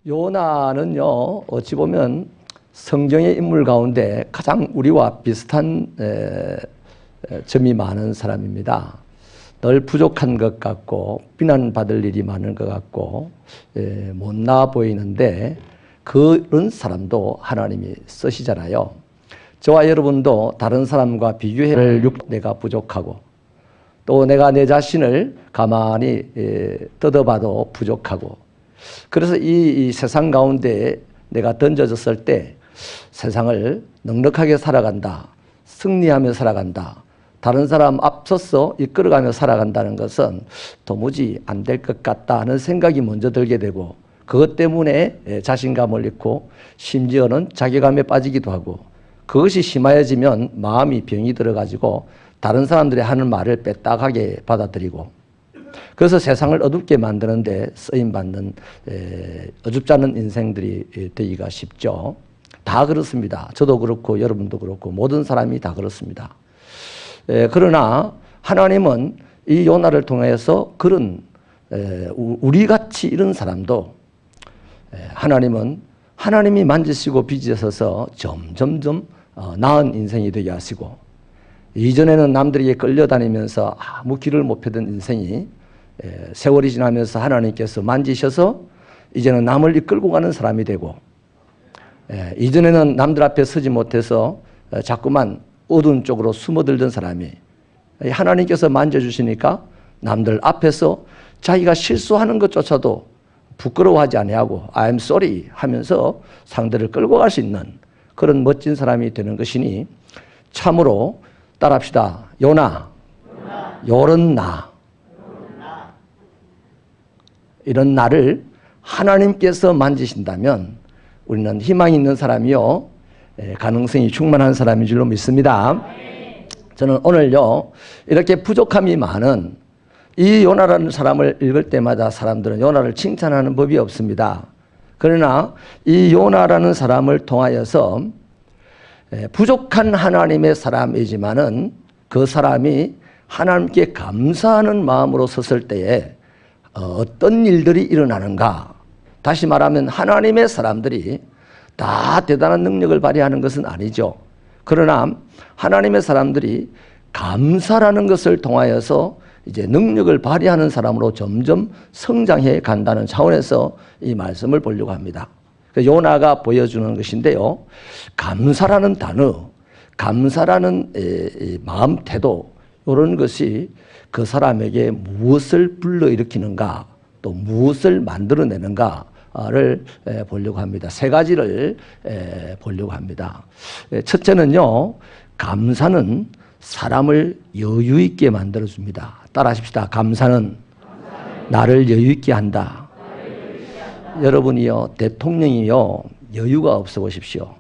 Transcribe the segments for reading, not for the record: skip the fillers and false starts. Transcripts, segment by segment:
요나는요, 어찌 보면 성경의 인물 가운데 가장 우리와 비슷한 점이 많은 사람입니다. 늘 부족한 것 같고 비난받을 일이 많은 것 같고 못나 보이는데 그런 사람도 하나님이 쓰시잖아요. 저와 여러분도 다른 사람과 비교해 내가 부족하고 또 내가 내 자신을 가만히 뜯어봐도 부족하고, 그래서 이 세상 가운데 내가 던져졌을 때 세상을 넉넉하게 살아간다, 승리하며 살아간다, 다른 사람 앞서서 이끌어가며 살아간다는 것은 도무지 안 될 것 같다 하는 생각이 먼저 들게 되고, 그것 때문에 자신감을 잃고 심지어는 자괴감에 빠지기도 하고, 그것이 심하여지면 마음이 병이 들어가지고 다른 사람들이 하는 말을 빼딱하게 받아들이고, 그래서 세상을 어둡게 만드는데 쓰임받는 어줍지 않은 인생들이 되기가 쉽죠. 다 그렇습니다. 저도 그렇고 여러분도 그렇고 모든 사람이 다 그렇습니다. 그러나 하나님은 이 요나를 통해서 그런 우리같이 이런 사람도 하나님은 하나님이 만지시고 빚으셔서 점점점 나은 인생이 되게 하시고, 이전에는 남들에게 끌려다니면서 아무 길을 못 펴던 인생이 세월이 지나면서 하나님께서 만지셔서 이제는 남을 이끌고 가는 사람이 되고, 이전에는 남들 앞에 서지 못해서 자꾸만 어두운 쪽으로 숨어들던 사람이 하나님께서 만져주시니까 남들 앞에서 자기가 실수하는 것조차도 부끄러워하지 아니하고 I'm sorry 하면서 상대를 끌고 갈 수 있는 그런 멋진 사람이 되는 것이니, 참으로 따라합시다. 요나, 요런 나. 이런 나를 하나님께서 만지신다면 우리는 희망이 있는 사람이요, 가능성이 충만한 사람인 줄로 믿습니다. 저는 오늘요, 이렇게 부족함이 많은 이 요나라는 사람을 읽을 때마다 사람들은 요나를 칭찬하는 법이 없습니다. 그러나 이 요나라는 사람을 통하여서 부족한 하나님의 사람이지만은 그 사람이 하나님께 감사하는 마음으로 섰을 때에 어떤 일들이 일어나는가. 다시 말하면 하나님의 사람들이 다 대단한 능력을 발휘하는 것은 아니죠. 그러나 하나님의 사람들이 감사라는 것을 통하여서 이제 능력을 발휘하는 사람으로 점점 성장해 간다는 차원에서 이 말씀을 보려고 합니다. 요나가 보여주는 것인데요, 감사라는 단어, 감사라는 마음 태도, 이런 것이 그 사람에게 무엇을 불러일으키는가, 또 무엇을 만들어내는가를 보려고 합니다. 세 가지를 보려고 합니다. 첫째는요, 감사는 사람을 여유 있게 만들어줍니다. 따라하십시다. 감사는 나를 여유 있게 한다. 여러분이요, 대통령이요, 여유가 없어 보십시오.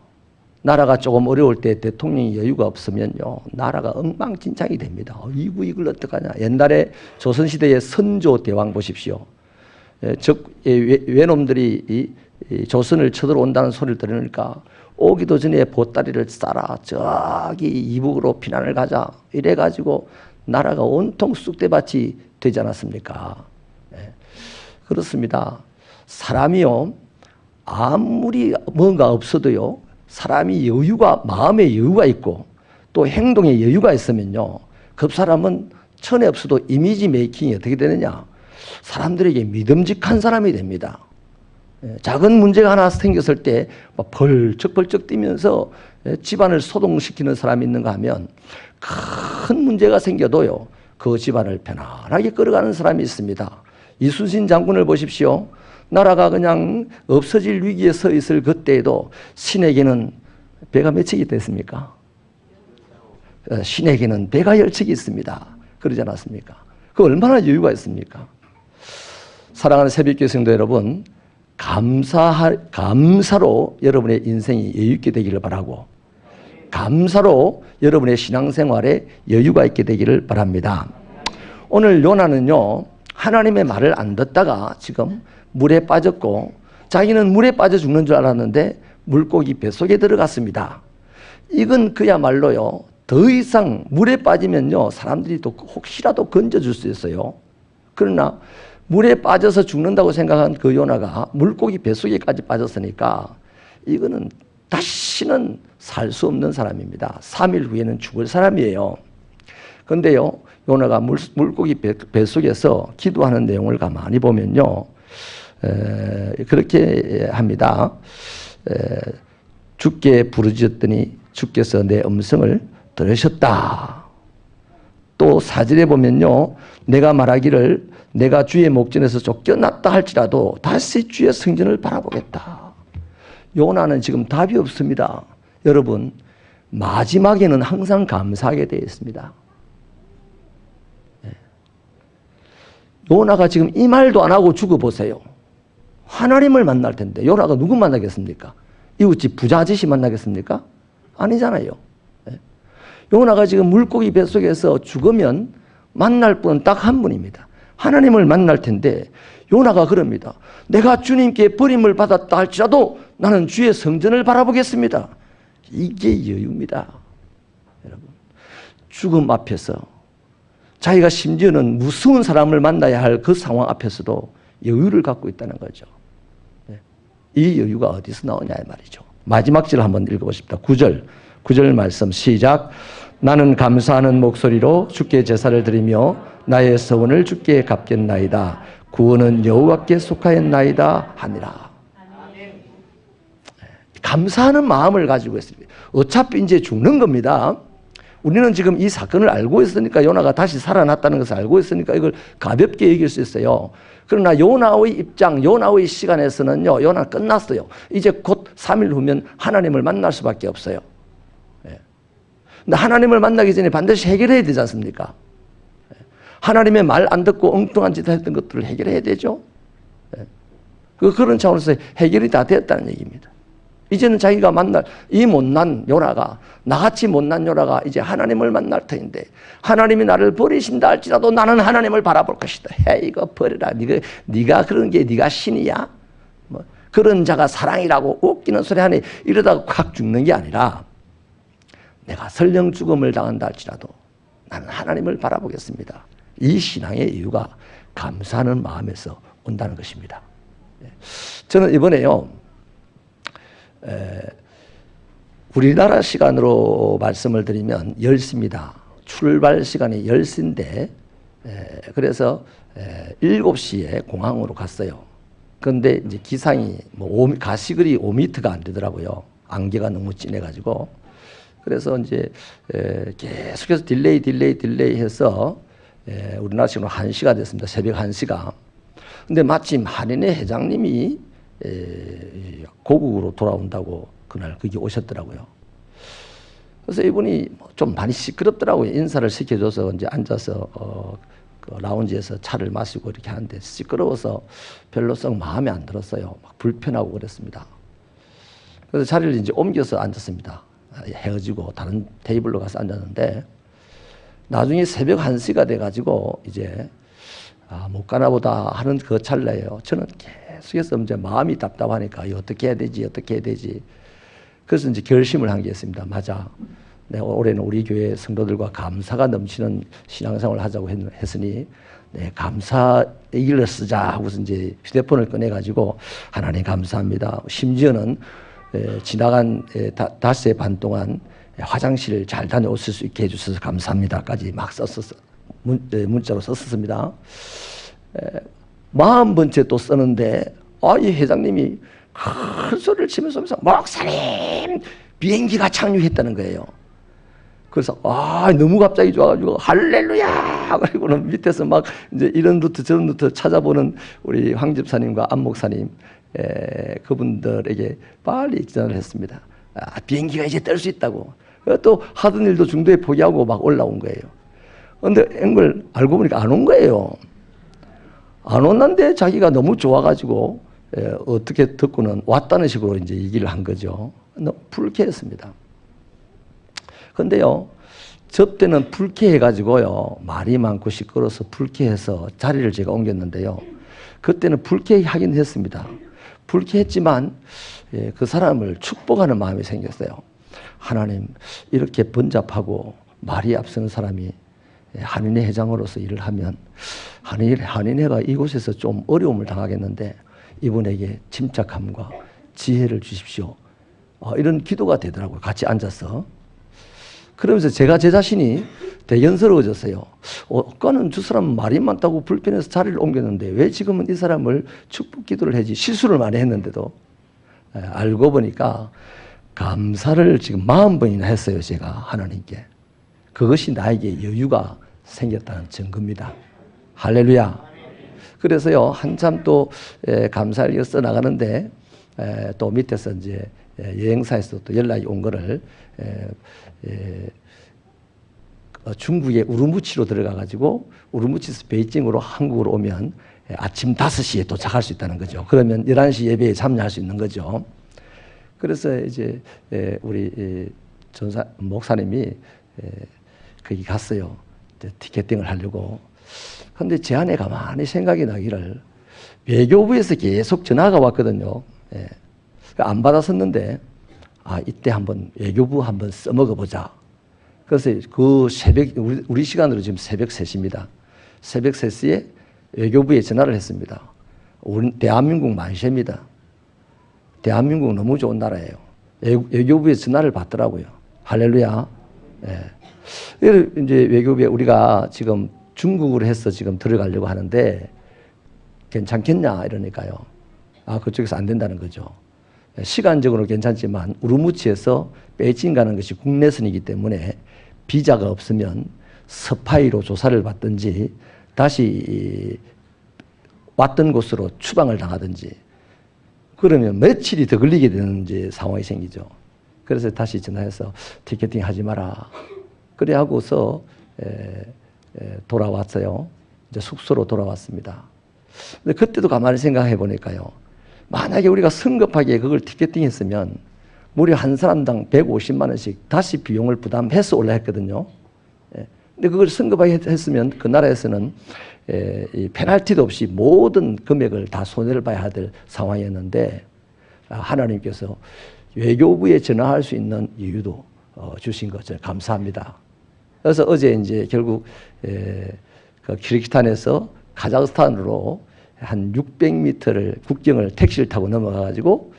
나라가 조금 어려울 때 대통령이 여유가 없으면요, 나라가 엉망진창이 됩니다. 이걸 어떡하냐. 옛날에 조선시대의 선조대왕 보십시오. 외놈들이 이 조선을 쳐들어온다는 소리를 들으니까 오기도 전에 보따리를 싸라, 저기 이북으로 피난을 가자, 이래가지고 나라가 온통 쑥대밭이 되지 않았습니까? 그렇습니다. 사람이요, 아무리 뭔가 없어도요, 사람이 마음의 여유가 있고 또 행동의 여유가 있으면요, 그 사람은 천에 없어도 이미지 메이킹이 어떻게 되느냐, 사람들에게 믿음직한 사람이 됩니다. 작은 문제가 하나 생겼을 때 벌쩍벌쩍 뛰면서 집안을 소동시키는 사람이 있는가 하면, 큰 문제가 생겨도요, 그 집안을 편안하게 끌어가는 사람이 있습니다. 이순신 장군을 보십시오. 나라가 그냥 없어질 위기에 서 있을 그때에도 신에게는 배가 몇 척이 됐습니까? 신에게는 배가 10척이 있습니다. 그러지 않았습니까? 그 얼마나 여유가 있습니까? 사랑하는 새벽교회 성도 여러분, 감사로 여러분의 인생이 여유있게 되기를 바라고, 감사로 여러분의 신앙생활에 여유가 있게 되기를 바랍니다. 오늘 요나는요, 하나님의 말을 안 듣다가 지금 물에 빠졌고, 자기는 물에 빠져 죽는 줄 알았는데 물고기 뱃속에 들어갔습니다. 이건 그야말로요, 더 이상 물에 빠지면요, 사람들이 또 혹시라도 건져줄 수 있어요. 그러나 물에 빠져서 죽는다고 생각한 그 요나가 물고기 뱃속에까지 빠졌으니까 이거는 다시는 살 수 없는 사람입니다. 3일 후에는 죽을 사람이에요. 그런데요, 요나가 물고기 뱃속에서 기도하는 내용을 가만히 보면요, 그렇게 합니다. 주께 부르짖었더니 주께서 내 음성을 들으셨다. 또 4절에 보면요, 내가 말하기를 내가 주의 목전에서 쫓겨났다 할지라도 다시 주의 성전을 바라보겠다. 요나는 지금 답이 없습니다. 여러분, 마지막에는 항상 감사하게 되어 있습니다. 요나가 지금 이 말도 안 하고 죽어보세요. 하나님을 만날 텐데 요나가 누구 만나겠습니까? 이웃집 부자 아저씨 만나겠습니까? 아니잖아요. 요나가 지금 물고기 뱃속에서 죽으면 만날 분은 딱 한 분입니다. 하나님을 만날 텐데 요나가 그럽니다. 내가 주님께 버림을 받았다 할지라도 나는 주의 성전을 바라보겠습니다. 이게 여유입니다. 여러분, 죽음 앞에서 자기가 심지어는 무서운 사람을 만나야 할 그 상황 앞에서도 여유를 갖고 있다는 거죠. 이 여유가 어디서 나오냐 이 말이죠. 마지막 절 한번 읽어보십시다. 9절 말씀 시작. 나는 감사하는 목소리로 주께 제사를 드리며 나의 서원을 주께 갚겠나이다. 구원은 여호와께 속하였나이다 하니라. 감사하는 마음을 가지고 있습니다. 어차피 이제 죽는 겁니다. 우리는 지금 이 사건을 알고 있으니까, 요나가 다시 살아났다는 것을 알고 있으니까 이걸 가볍게 여길 수 있어요. 그러나 요나의 입장, 요나의 시간에서는요, 요나 끝났어요. 이제 곧 3일 후면 하나님을 만날 수밖에 없어요. 근데 하나님을 만나기 전에 반드시 해결해야 되지 않습니까? 하나님의 말 안 듣고 엉뚱한 짓을 했던 것들을 해결해야 되죠. 그런 차원에서 해결이 다 되었다는 얘기입니다. 이제는 자기가 만날 이 못난 요나가, 나같이 못난 요나가 이제 하나님을 만날 터인데, 하나님이 나를 버리신다 할지라도 나는 하나님을 바라볼 것이다. 해, 이거 버려라. 네가 그런 게 네가 신이야? 뭐 그런 자가 사랑이라고 웃기는 소리 하니 이러다가 확 죽는 게 아니라, 내가 설령 죽음을 당한다 할지라도 나는 하나님을 바라보겠습니다. 이 신앙의 이유가 감사하는 마음에서 온다는 것입니다. 저는 이번에요, 우리나라 시간으로 말씀을 드리면 10시입니다. 출발 시간이 10시인데, 그래서 7시에 공항으로 갔어요. 그런데 이제 기상이 가시거리 5m가 안 되더라고요. 안개가 너무 진해가지고. 그래서 이제 계속해서 딜레이 해서 우리나라 시간으로 1시가 됐습니다. 새벽 1시가. 근데 마침 한인회 회장님이 고국으로 돌아온다고 그날 거기 오셨더라고요. 그래서 이분이 좀 많이 시끄럽더라고요. 인사를 시켜줘서 이제 앉아서 그 라운지에서 차를 마시고 이렇게 하는데 시끄러워서 별로 썩 마음에 안 들었어요. 막 불편하고 그랬습니다. 그래서 자리를 이제 옮겨서 앉았습니다. 헤어지고 다른 테이블로 가서 앉았는데, 나중에 새벽 1시가 돼가지고 이제 못 가나 보다 하는 그 찰나예요. 저는 계속해서 이제 마음이 답답하니까 어떻게 해야 되지. 그래서 이제 결심을 한 게 있습니다. 맞아. 내가 올해는 우리 교회 성도들과 감사가 넘치는 신앙생활을 하자고 했으니 감사 일기를 쓰자 하고서 이제 휴대폰을 꺼내가지고, 하나님 감사합니다. 심지어는 지나간 닷새 반 동안 화장실 잘 다녀오실 수 있게 해주셔서 감사합니다까지 막 문자로 썼습니다. 40번째 또 쓰는데, 이 회장님이 큰 소리를 치면서 목사님 비행기가 착륙했다는 거예요. 그래서 너무 갑자기 좋아가지고 할렐루야. 그리고는 밑에서 막 이제 이런 루트 저런 루트 찾아보는 우리 황 집사님과 안 목사님, 그분들에게 빨리 전화를 했습니다. 비행기가 이제 뜰 수 있다고. 또 하던 일도 중도에 포기하고 막 올라온 거예요. 그런데 앵글 알고 보니까 안 온 거예요. 안 왔는데 자기가 너무 좋아가지고 어떻게 듣고는 왔다는 식으로 이제 얘기를 한 거죠. 너무 불쾌했습니다. 근데요, 접대는 불쾌해가지고요, 말이 많고 시끄러워서 불쾌해서 자리를 제가 옮겼는데요, 그때는 불쾌하긴 했습니다. 불쾌했지만 그 사람을 축복하는 마음이 생겼어요. 하나님, 이렇게 번잡하고 말이 앞서는 사람이 한인회 회장으로서 일을 하면 한인회가 이곳에서 좀 어려움을 당하겠는데 이분에게 침착함과 지혜를 주십시오. 이런 기도가 되더라고요. 같이 앉아서. 그러면서 제가 제 자신이 대견스러워졌어요. 아까는 저 사람 말이 많다고 불편해서 자리를 옮겼는데 왜 지금은 이 사람을 축복 기도를 해지, 실수를 많이 했는데도. 알고 보니까 감사를 지금 40번이나 했어요. 제가 하나님께. 그것이 나에게 여유가 생겼다는 증거입니다. 할렐루야. 그래서요, 한참 또 감사를 이어 써나가는데 또 밑에서 이제 여행사에서 또 연락이 온 거를 중국의 우르무치로 들어가가지고 우르무치에서 베이징으로 한국으로 오면 아침 5시에 도착할 수 있다는 거죠. 그러면 11시 예배에 참여할 수 있는 거죠. 그래서 이제 우리 목사님이 거기 갔어요. 티켓팅을 하려고. 근데 제 안에 가만히 생각이 나기를 외교부에서 계속 전화가 왔거든요. 안 받았었는데 이때 한번 외교부 한번 써먹어 보자. 그래서 그 새벽, 우리 시간으로 지금 새벽 3시입니다. 새벽 3시에 외교부에 전화를 했습니다. 우리 대한민국 만세입니다. 대한민국 너무 좋은 나라예요. 외교부에 전화를 받더라고요. 할렐루야. 이제 외교부에 우리가 지금 중국으로 해서 지금 들어가려고 하는데 괜찮겠냐 이러니까요. 그쪽에서 안 된다는 거죠. 시간적으로 괜찮지만 우르무치에서 베이징 가는 것이 국내선이기 때문에 비자가 없으면 스파이로 조사를 받든지 다시 왔던 곳으로 추방을 당하든지 그러면 며칠이 더 걸리게 되는 이제 상황이 생기죠. 그래서 다시 전화해서 티켓팅 하지 마라. 그래 하고서 돌아왔어요. 이제 숙소로 돌아왔습니다. 근데 그때도 가만히 생각해 보니까요. 만약에 우리가 성급하게 그걸 티켓팅했으면 무려 한 사람당 150만 원씩 다시 비용을 부담해서 올라했거든요. 근데 그걸 성급하게 했으면 그 나라에서는 이 페널티도 없이 모든 금액을 다 손해를 봐야 될 상황이었는데 하나님께서 외교부에 전화할 수 있는 여유도 주신 것을 감사합니다. 그래서 어제 이제 결국 그 키르기스탄에서 카자흐스탄으로 한 600m를 국경을 택시를 타고 넘어가가지고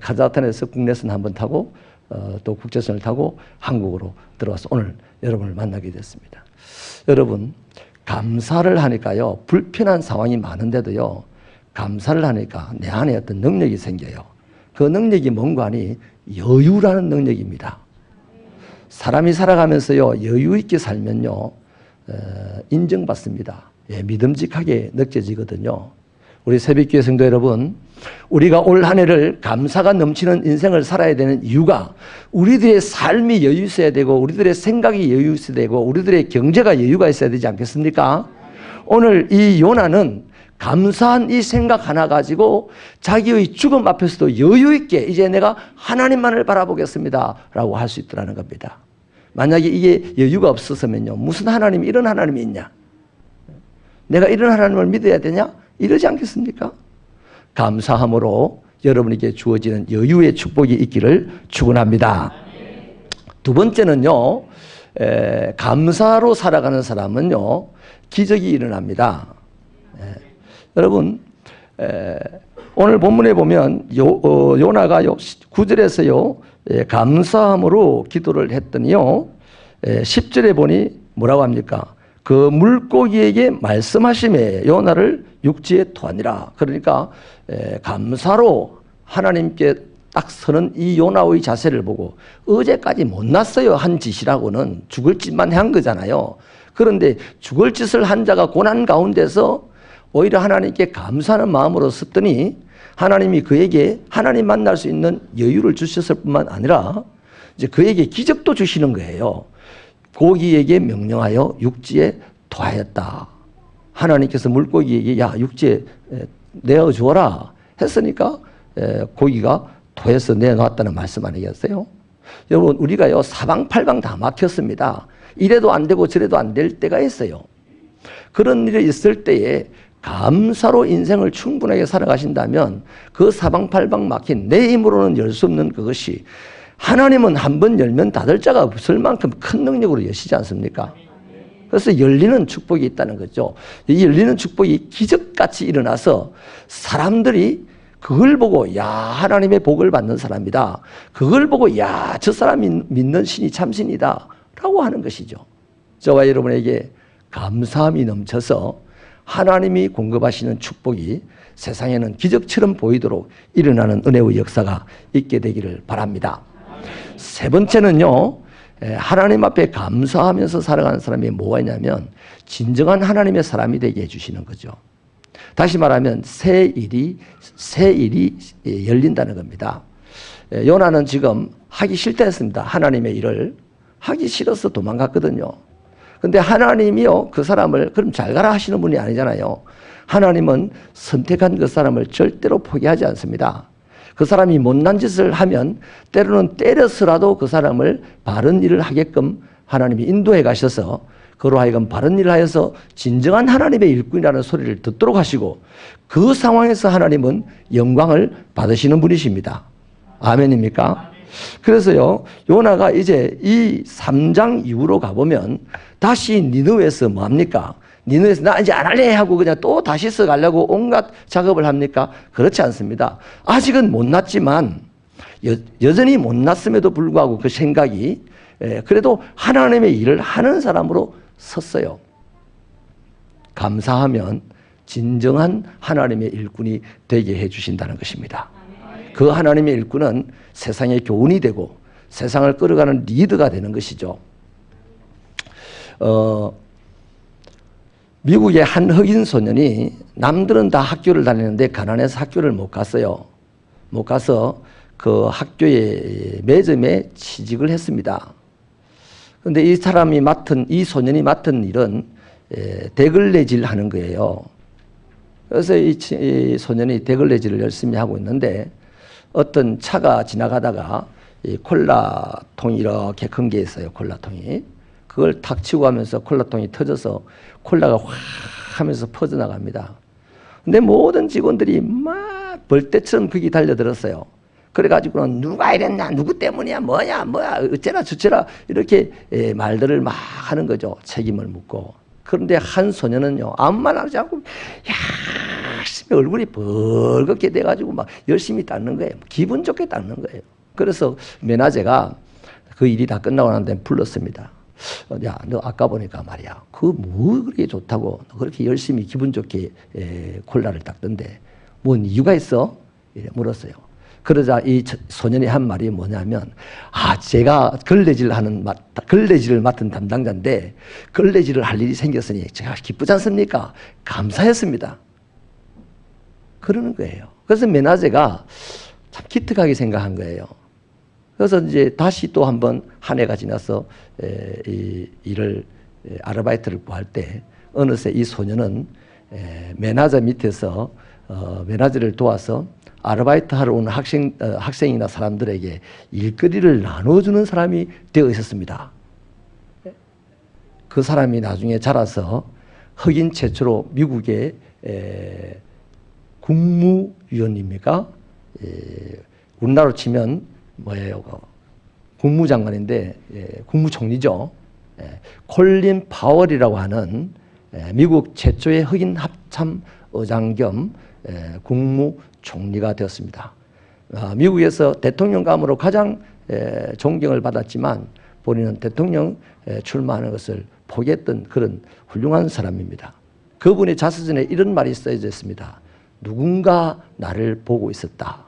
카자흐스탄에서 국내선 한번 타고 또 국제선을 타고 한국으로 들어와서 오늘 여러분을 만나게 됐습니다. 여러분 감사를 하니까요 불편한 상황이 많은데도요 감사를 하니까 내 안에 어떤 능력이 생겨요. 그 능력이 뭔가 하니 여유라는 능력입니다. 사람이 살아가면서요 여유 있게 살면요 인정받습니다. 믿음직하게 느껴지거든요. 우리 새벽교회 성도 여러분, 우리가 올 한 해를 감사가 넘치는 인생을 살아야 되는 이유가 우리들의 삶이 여유 있어야 되고 우리들의 생각이 여유 있어야 되고 우리들의 경제가 여유가 있어야 되지 않겠습니까? 오늘 이 요나는 감사한 이 생각 하나 가지고 자기의 죽음 앞에서도 여유 있게 이제 내가 하나님만을 바라보겠습니다 라고 할 수 있더라는 겁니다. 만약에 이게 여유가 없었으면요 무슨 하나님이 이런 하나님이 있냐, 내가 이런 하나님을 믿어야 되냐 이러지 않겠습니까? 감사함으로 여러분에게 주어지는 여유의 축복이 있기를 축원합니다. 두 번째는요 감사로 살아가는 사람은요 기적이 일어납니다. 여러분 오늘 본문에 보면 요나가 9절에서요 감사함으로 기도를 했더니요 10절에 보니 뭐라고 합니까? 그 물고기에게 말씀하심에 요나를 육지에 토하니라. 그러니까 감사로 하나님께 딱 서는 이 요나의 자세를 보고 어제까지 못났어요 한 짓이라고는 죽을 짓만 한 거잖아요. 그런데 죽을 짓을 한 자가 고난 가운데서 오히려 하나님께 감사하는 마음으로 섰더니 하나님이 그에게 하나님 만날 수 있는 여유를 주셨을 뿐만 아니라 이제 그에게 기적도 주시는 거예요. 고기에게 명령하여 육지에 토하였다. 하나님께서 물고기에게 야 육지에 내어 주어라 했으니까 고기가 토해서 내놓았다는 말씀 아니겠어요? 여러분 우리가요 사방팔방 다 막혔습니다. 이래도 안 되고 저래도 안 될 때가 있어요. 그런 일이 있을 때에 감사로 인생을 충분하게 살아가신다면 그 사방팔방 막힌 내 힘으로는 열 수 없는 그것이 하나님은 한 번 열면 닫을 자가 없을 만큼 큰 능력으로 여시지 않습니까? 그래서 열리는 축복이 있다는 거죠. 이 열리는 축복이 기적같이 일어나서 사람들이 그걸 보고 야 하나님의 복을 받는 사람이다. 그걸 보고 야 저 사람이 믿는 신이 참신이다 라고 하는 것이죠. 저와 여러분에게 감사함이 넘쳐서 하나님이 공급하시는 축복이 세상에는 기적처럼 보이도록 일어나는 은혜의 역사가 있게 되기를 바랍니다. 세 번째는요, 하나님 앞에 감사하면서 살아가는 사람이 뭐가 있냐면 진정한 하나님의 사람이 되게 해주시는 거죠. 다시 말하면 새 일이 열린다는 겁니다. 요나는 지금 하기 싫다 했습니다. 하나님의 일을 하기 싫어서 도망갔거든요. 근데 하나님이요 그 사람을 그럼 잘 가라 하시는 분이 아니잖아요. 하나님은 선택한 그 사람을 절대로 포기하지 않습니다. 그 사람이 못난 짓을 하면 때로는 때려서라도 그 사람을 바른 일을 하게끔 하나님이 인도해 가셔서 그로 하여금 바른 일을 하여서 진정한 하나님의 일꾼이라는 소리를 듣도록 하시고 그 상황에서 하나님은 영광을 받으시는 분이십니다. 아멘입니까? 그래서요 요나가 이제 이 3장 이후로 가보면 다시 니느웨에서 뭐합니까? 니느웨에서 나 이제 안 할래 하고 그냥 또 다시 써가려고 온갖 작업을 합니까? 그렇지 않습니다. 아직은 못났지만 여전히 못났음에도 불구하고 그 생각이 그래도 하나님의 일을 하는 사람으로 섰어요. 감사하면 진정한 하나님의 일꾼이 되게 해주신다는 것입니다. 그 하나님의 일꾼은 세상의 교훈이 되고 세상을 끌어가는 리더가 되는 것이죠. 미국의 한 흑인 소년이 남들은 다 학교를 다니는데 가난해서 학교를 못 갔어요. 못 가서 그 학교의 매점에 취직을 했습니다. 그런데 이 소년이 맡은 일은 대걸레질 하는 거예요. 그래서 이 소년이 대걸레질을 열심히 하고 있는데 어떤 차가 지나가다가 이 콜라통이 이렇게 큰 게 있어요. 콜라통이. 그걸 탁 치고 가면서 콜라통이 터져서 콜라가 확 하면서 퍼져나갑니다. 근데 모든 직원들이 막 벌떼처럼 거기 달려들었어요. 그래가지고는 누가 이랬냐, 누구 때문이야, 뭐야, 어째라 저째라 이렇게 말들을 막 하는 거죠. 책임을 묻고. 그런데 한 소년은요, 아무 말 하지 않고 열심히 얼굴이 벌겋게 돼가지고 막 열심히 닦는 거예요. 기분 좋게 닦는 거예요. 그래서 메나제가 그 일이 다 끝나고 난 다음에 불렀습니다. 야, 너 아까 보니까 말이야. 그거 뭐 그렇게 좋다고 그렇게 열심히 기분 좋게 콜라를 닦던데 뭔 이유가 있어? 이래 물었어요. 그러자 이 소년이 한 말이 뭐냐면 제가 걸레질을 맡은 담당자인데 걸레질을 할 일이 생겼으니 제가 기쁘지 않습니까? 감사했습니다. 그러는 거예요. 그래서 메나제가 참 기특하게 생각한 거예요. 그래서 이제 다시 또 한번 한 해가 지나서 이 일을 아르바이트를 구할 때 어느새 이 소년은 매니저 밑에서 매니저를 도와서 아르바이트 하러 오는 학생이나 사람들에게 일거리를 나눠주는 사람이 되어 있었습니다. 그 사람이 나중에 자라서 흑인 최초로 미국의 국무위원입니까? 우리나라로 치면 뭐예요? 국무장관인데 국무총리죠. 콜린 파월이라고 하는 미국 최초의 흑인 합참 의장 겸 국무총리가 되었습니다. 미국에서 대통령감으로 가장 존경을 받았지만 본인은 대통령 출마하는 것을 포기했던 그런 훌륭한 사람입니다. 그분의 자서전에 이런 말이 써져 있습니다. 누군가 나를 보고 있었다.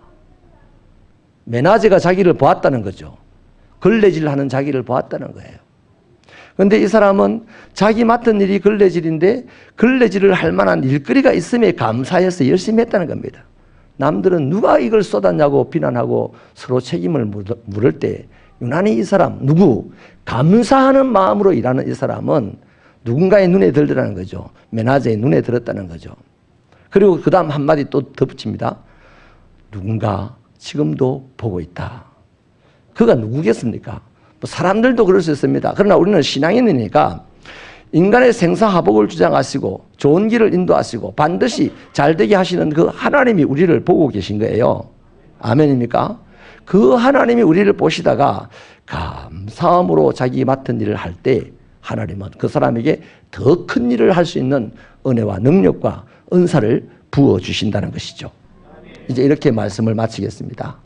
메나제가 자기를 보았다는 거죠. 걸레질하는 자기를 보았다는 거예요. 그런데 이 사람은 자기 맡은 일이 걸레질인데 걸레질을 할 만한 일거리가 있음에 감사해서 열심히 했다는 겁니다. 남들은 누가 이걸 쏟았냐고 비난하고 서로 책임을 물을 때 유난히 이 사람 감사하는 마음으로 일하는 이 사람은 누군가의 눈에 들더라는 거죠. 메나제의 눈에 들었다는 거죠. 그리고 그 다음 한마디 또 덧붙입니다. 누군가 지금도 보고 있다. 그가 누구겠습니까? 뭐 사람들도 그럴 수 있습니다. 그러나 우리는 신앙인이니까 인간의 생사화복을 주장하시고 좋은 길을 인도하시고 반드시 잘되게 하시는 그 하나님이 우리를 보고 계신 거예요. 아멘입니까? 그 하나님이 우리를 보시다가 감사함으로 자기 맡은 일을 할 때 하나님은 그 사람에게 더 큰 일을 할 수 있는 은혜와 능력과 은사를 부어주신다는 것이죠. 이제 이렇게 말씀을 마치겠습니다.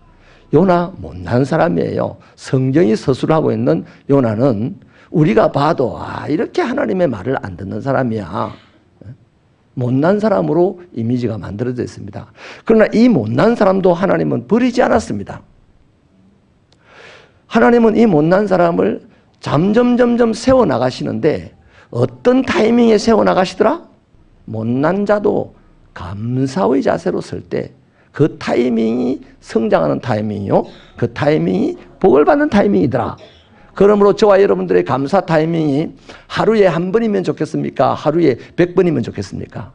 요나 못난 사람이에요. 성경이 서술하고 있는 요나는 우리가 봐도 이렇게 하나님의 말을 안 듣는 사람이야. 못난 사람으로 이미지가 만들어져 있습니다. 그러나 이 못난 사람도 하나님은 버리지 않았습니다. 하나님은 이 못난 사람을 점점 세워나가시는데 어떤 타이밍에 세워나가시더라? 못난 자도 감사의 자세로 설 때 그 타이밍이 성장하는 타이밍이요. 그 타이밍이 복을 받는 타이밍이더라. 그러므로 저와 여러분들의 감사 타이밍이 하루에 한 번이면 좋겠습니까? 하루에 100번이면 좋겠습니까?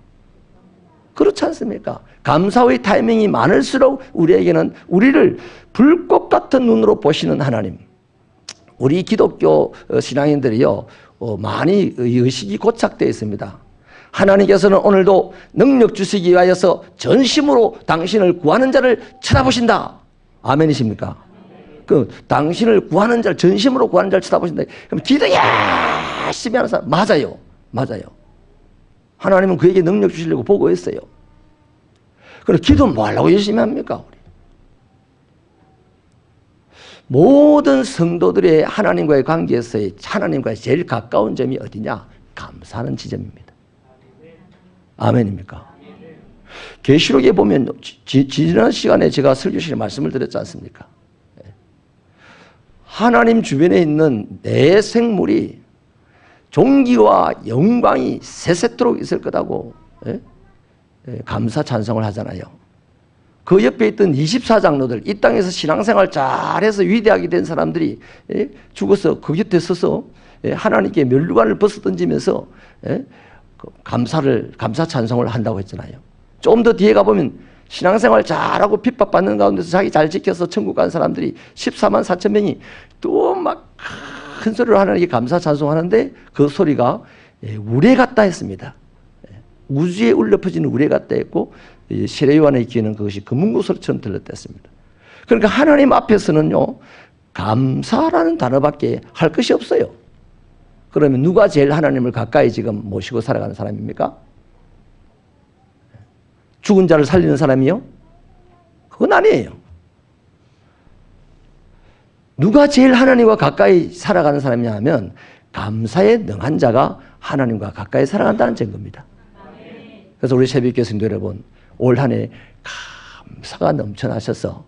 그렇지 않습니까? 감사의 타이밍이 많을수록 우리에게는 우리를 불꽃 같은 눈으로 보시는 하나님. 우리 기독교 신앙인들이요, 많이 의식이 고착되어 있습니다. 하나님께서는 오늘도 능력 주시기 위하여서 전심으로 당신을 구하는 자를 쳐다보신다. 아멘이십니까? 그 당신을 구하는 자를, 전심으로 구하는 자를 쳐다보신다. 그럼 기도 열심히 하는 사람 맞아요. 하나님은 그에게 능력 주시려고 보고 있어요. 그럼 기도 뭐 하려고 열심히 합니까? 우리 모든 성도들의 하나님과의 관계에서의 하나님과의 제일 가까운 점이 어디냐? 감사하는 지점입니다. 아멘입니까? 계시록에 보면 지난 시간에 제가 설교실에 말씀을 드렸지 않습니까? 하나님 주변에 있는 내 생물이 존귀와 영광이 세세토록 있을 거다고 감사 찬송을 하잖아요. 그 옆에 있던 24장로들, 이 땅에서 신앙생활 잘해서 위대하게 된 사람들이 죽어서 그 곁에 서서 하나님께 면류관을 벗어던지면서 감사 찬송을 한다고 했잖아요. 좀 더 뒤에 가보면 신앙생활 잘하고 핍박받는 가운데서 자기 잘 지켜서 천국 간 사람들이 14만 4천 명이 또 막 큰 소리로 하나님께 감사 찬송하는데 그 소리가 우레 같다 했습니다. 우주에 울려 퍼지는 우레 같다 했고 시레요한의 귀에는 그것이 금은구 소리처럼 들렸댔습니다. 그러니까 하나님 앞에서는요, 감사라는 단어밖에 할 것이 없어요. 그러면 누가 제일 하나님을 가까이 지금 모시고 살아가는 사람입니까? 죽은 자를 살리는 사람이요? 그건 아니에요. 누가 제일 하나님과 가까이 살아가는 사람이냐 하면 감사에 능한 자가 하나님과 가까이 살아간다는 증거입니다. 그래서 우리 새벽교회 성도 여러분, 올 한 해 감사가 넘쳐나셔서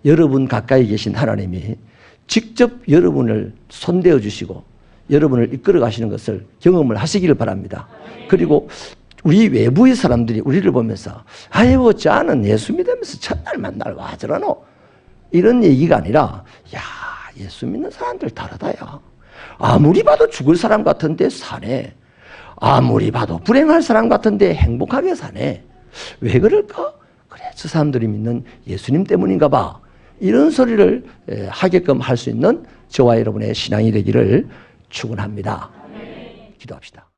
여러분 가까이 계신 하나님이 직접 여러분을 손대어 주시고 여러분을 이끌어 가시는 것을 경험을 하시기를 바랍니다. 그리고 우리 외부의 사람들이 우리를 보면서 아이고 저는 예수 믿으면서 첫날 만날 와 저러노 이런 얘기가 아니라 야 예수 믿는 사람들 다르다야. 아무리 봐도 죽을 사람 같은데 사네. 아무리 봐도 불행할 사람 같은데 행복하게 사네. 왜 그럴까? 그래 저 사람들이 믿는 예수님 때문인가 봐. 이런 소리를 하게끔 할 수 있는 저와 여러분의 신앙이 되기를 축원합니다. 기도합시다.